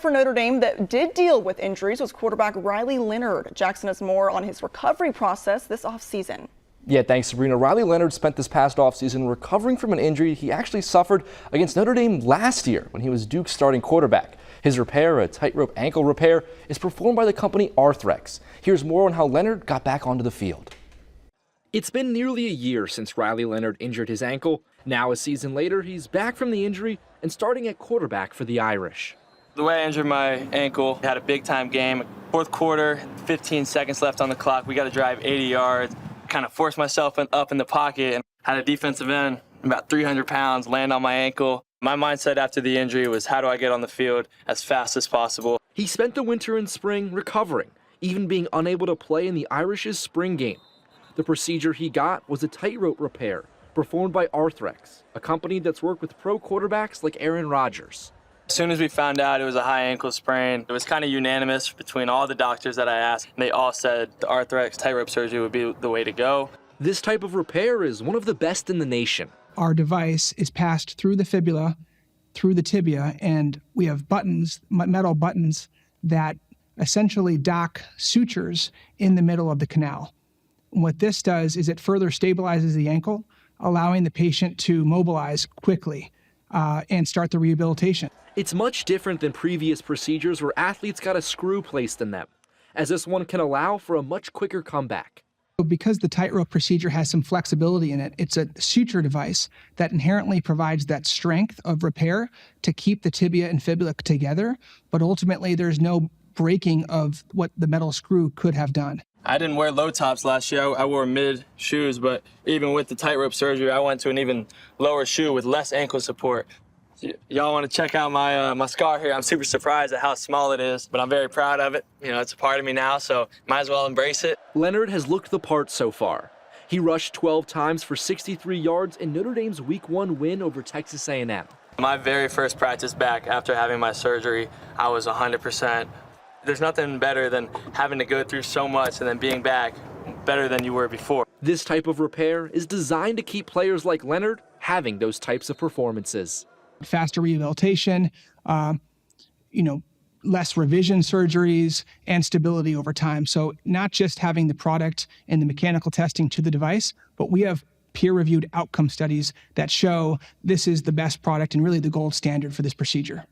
For Notre Dame that did deal with injuries was quarterback Riley Leonard. Jackson has more on his recovery process this offseason. Yeah, thanks, Sabrina. Riley Leonard spent this past offseason recovering from an injury he actually suffered against Notre Dame last year when he was Duke's starting quarterback. His repair, a tightrope ankle repair, is performed by the company Arthrex. Here's more on how Leonard got back onto the field. It's been nearly a year since Riley Leonard injured his ankle. Now, a season later, he's back from the injury and starting at quarterback for the Irish. The way I injured my ankle, had a big-time game. Fourth quarter, 15 seconds left on the clock. We got to drive 80 yards. Kind of forced myself up in the pocket and had a defensive end, about 300 pounds, land on my ankle. My mindset after the injury was, how do I get on the field as fast as possible? He spent the winter and spring recovering, even being unable to play in the Irish's spring game. The procedure he got was a tightrope repair performed by Arthrex, a company that's worked with pro quarterbacks like Aaron Rodgers. As soon as we found out it was a high ankle sprain, it was kind of unanimous between all the doctors that I asked. They all said the Arthrex tightrope surgery would be the way to go. This type of repair is one of the best in the nation. Our device is passed through the fibula, through the tibia, and we have buttons, metal buttons, that essentially dock sutures in the middle of the canal. And what this does is it further stabilizes the ankle, allowing the patient to mobilize quickly and start the rehabilitation. It's much different than previous procedures where athletes got a screw placed in them, as this one can allow for a much quicker comeback. Because the tightrope procedure has some flexibility in it, it's a suture device that inherently provides that strength of repair to keep the tibia and fibula together, but ultimately there's no breaking of what the metal screw could have done. I didn't wear low tops last year. I wore mid shoes, but even with the tightrope surgery, I went to an even lower shoe with less ankle support. Y'all want to check out my scar here? I'm super surprised at how small it is, but I'm very proud of it. You know, it's a part of me now, so might as well embrace it. Leonard has looked the part so far. He rushed 12 times for 63 yards in Notre Dame's Week 1 win over Texas A&M. My very first practice back after having my surgery, I was 100%. There's nothing better than having to go through so much and then being back better than you were before. This type of repair is designed to keep players like Leonard having those types of performances. Faster rehabilitation, less revision surgeries, and stability over time. So not just having the product and the mechanical testing to the device, but we have peer-reviewed outcome studies that show this is the best product and really the gold standard for this procedure.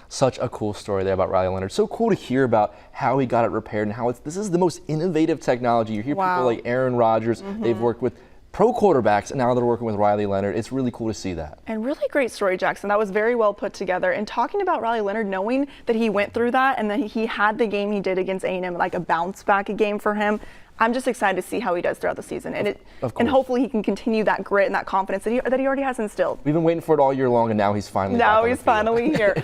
Such a cool story there about Riley Leonard. So cool to hear about how he got it repaired and how this is the most innovative technology. You hear people like Aaron Rodgers, they've worked with pro quarterbacks, and now they're working with Riley Leonard. It's really cool to see that. And really great story, Jackson. That was very well put together. And talking about Riley Leonard, knowing that he went through that and then he had the game he did against A&M, like a bounce back game for him, I'm just excited to see how he does throughout the season. And hopefully he can continue that grit and that confidence that he already has instilled. We've been waiting for it all year long, and now he's finally here.